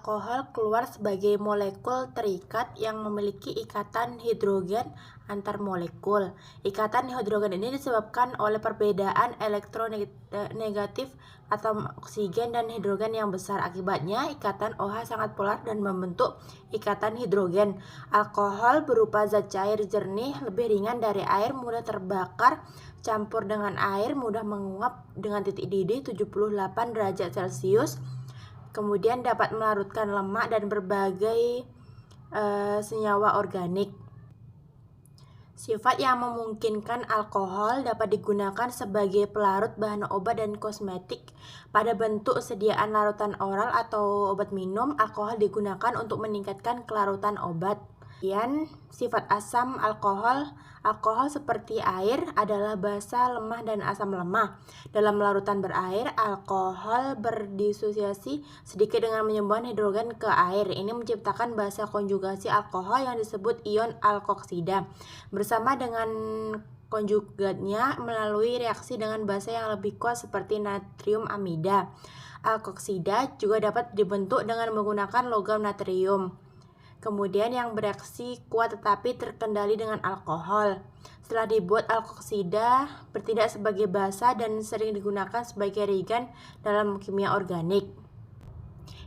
alkohol keluar sebagai molekul terikat yang memiliki ikatan hidrogen antar molekul. Ikatan hidrogen ini disebabkan oleh perbedaan elektronegatif atom oksigen dan hidrogen yang besar. Akibatnya, ikatan OH sangat polar dan membentuk ikatan hidrogen. Alkohol berupa zat cair jernih, lebih ringan dari air, mudah terbakar, campur dengan air, mudah menguap dengan titik didih 78 derajat Celcius. Kemudian dapat melarutkan lemak dan berbagai senyawa organik. Sifat yang memungkinkan alkohol dapat digunakan sebagai pelarut bahan obat dan kosmetik. Pada bentuk sediaan larutan oral atau obat minum, alkohol digunakan untuk meningkatkan kelarutan obat. Kemudian, sifat asam alkohol seperti air adalah basa, lemah, dan asam lemah. Dalam larutan berair, alkohol berdisosiasi sedikit dengan menyumbangkan hidrogen ke air. Ini menciptakan basa konjugasi alkohol yang disebut ion alkoksida. Bersama dengan konjugatnya melalui reaksi dengan basa yang lebih kuat seperti natrium amida. Alkoksida juga dapat dibentuk dengan menggunakan logam natrium. Kemudian yang bereaksi kuat tetapi terkendali dengan alkohol. Setelah dibuat, alkoksida bertindak sebagai basa dan sering digunakan sebagai reagen dalam kimia organik.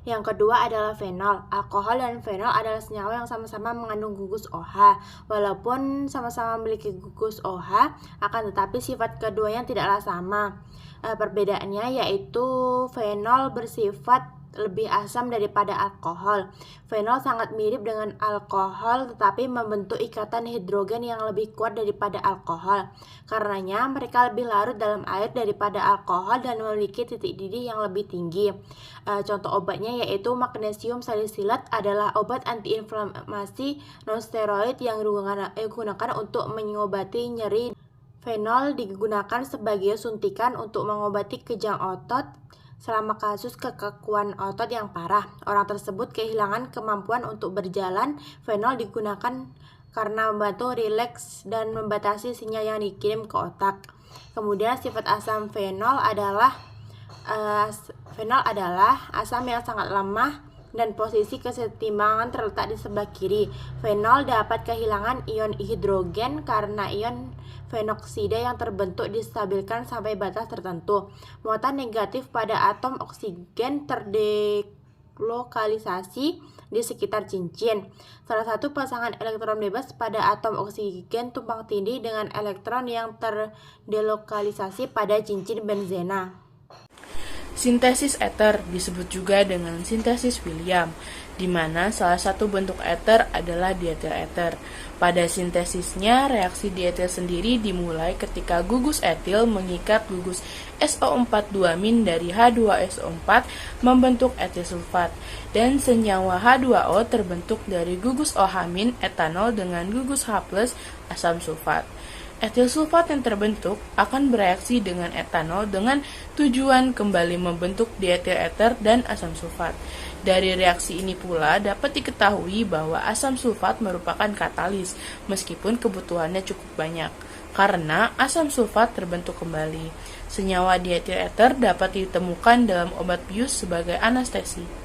Yang kedua adalah fenol. Alkohol dan fenol adalah senyawa yang sama-sama mengandung gugus OH. Walaupun sama-sama memiliki gugus OH, akan tetapi sifat keduanya tidaklah sama. Perbedaannya yaitu fenol bersifat lebih asam daripada alkohol. Fenol sangat mirip dengan alkohol tetapi membentuk ikatan hidrogen yang lebih kuat daripada alkohol. Karenanya mereka lebih larut dalam air daripada alkohol dan memiliki titik didih yang lebih tinggi. Contoh obatnya yaitu magnesium salisilat adalah obat antiinflamasi non-steroid yang digunakan untuk mengobati nyeri. Fenol digunakan sebagai suntikan untuk mengobati kejang otot selama kasus kekakuan otot yang parah. Orang tersebut kehilangan kemampuan untuk berjalan. Fenol digunakan karena membantu rileks dan membatasi sinyal yang dikirim ke otak. Kemudian sifat asam fenol adalah asam yang sangat lemah dan posisi kesetimbangan terletak di sebelah kiri. Fenol dapat kehilangan ion hidrogen karena ion fenoksida yang terbentuk distabilkan sampai batas tertentu. Muatan negatif pada atom oksigen terdelokalisasi di sekitar cincin. Salah satu pasangan elektron bebas pada atom oksigen tumpang tindih dengan elektron yang terdelokalisasi pada cincin benzena. Sintesis eter disebut juga dengan sintesis William, di mana salah satu bentuk eter adalah dietil eter. Pada sintesisnya, reaksi dietil sendiri dimulai ketika gugus etil mengikat gugus SO4-2- dari H2SO4 membentuk etil sulfat, dan senyawa H2O terbentuk dari gugus OH- etanol dengan gugus H+ asam sulfat. Etil sulfat yang terbentuk akan bereaksi dengan etanol dengan tujuan kembali membentuk dietil eter dan asam sulfat. Dari reaksi ini pula dapat diketahui bahwa asam sulfat merupakan katalis meskipun kebutuhannya cukup banyak, karena asam sulfat terbentuk kembali. Senyawa dietil eter dapat ditemukan dalam obat bius sebagai anestesi.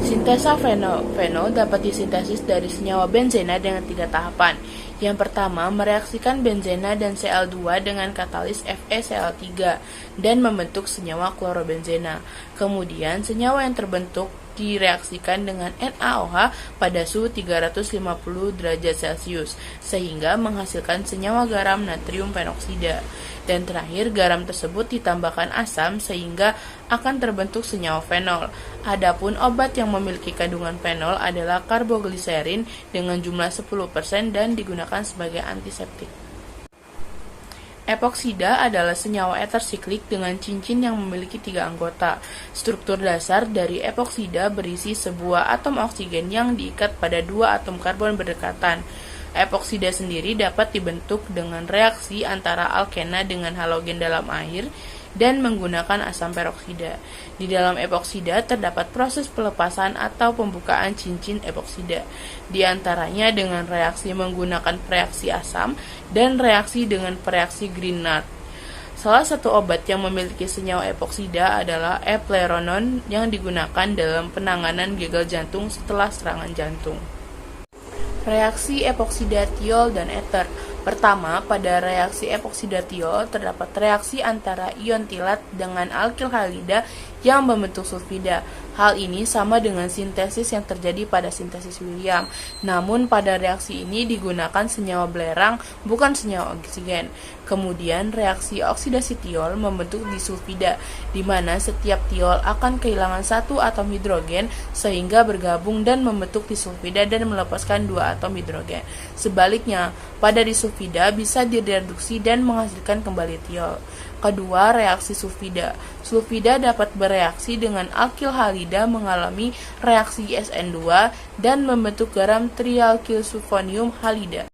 Sintesa fenol dapat disintesis dari senyawa benzena dengan 3 tahapan. Yang pertama, mereaksikan benzena dan Cl2 dengan katalis FeCl3 dan membentuk senyawa klorobenzena. Kemudian, senyawa yang terbentuk direaksikan dengan NaOH pada suhu 350 derajat Celcius sehingga menghasilkan senyawa garam natrium penoksida. Dan terakhir, garam tersebut ditambahkan asam sehingga akan terbentuk senyawa fenol. Adapun obat yang memiliki kandungan fenol adalah karbogliserin dengan jumlah 10% dan digunakan sebagai antiseptik. Epoksida adalah senyawa eter siklik dengan cincin yang memiliki 3 anggota. Struktur dasar dari epoksida berisi sebuah atom oksigen yang diikat pada 2 atom karbon berdekatan. Epoksida sendiri dapat dibentuk dengan reaksi antara alkena dengan halogen dalam air dan menggunakan asam peroksida. Di dalam epoksida terdapat proses pelepasan atau pembukaan cincin epoksida, di antaranya dengan reaksi menggunakan pereaksi asam dan reaksi dengan pereaksi Grignard. Salah satu obat yang memiliki senyawa epoksida adalah eplerenone yang digunakan dalam penanganan gagal jantung setelah serangan jantung. Reaksi epoksida-tiol dan eter. Pertama, pada reaksi epoksida-tiol terdapat reaksi antara ion tilat dengan alkil halida yang membentuk sulfida. Hal ini sama dengan sintesis yang terjadi pada sintesis William. Namun pada reaksi ini digunakan senyawa belerang, bukan senyawa oksigen. Kemudian reaksi oksidasi tiol membentuk disulfida, di mana setiap tiol akan kehilangan satu atom hidrogen sehingga bergabung dan membentuk disulfida dan melepaskan dua atom hidrogen. Sebaliknya, pada disulfida bisa direduksi dan menghasilkan kembali tiol. Kedua, reaksi sulfida. Sulfida dapat bereaksi dengan alkil halida mengalami reaksi SN2 dan membentuk garam trialkilsulfonium halida.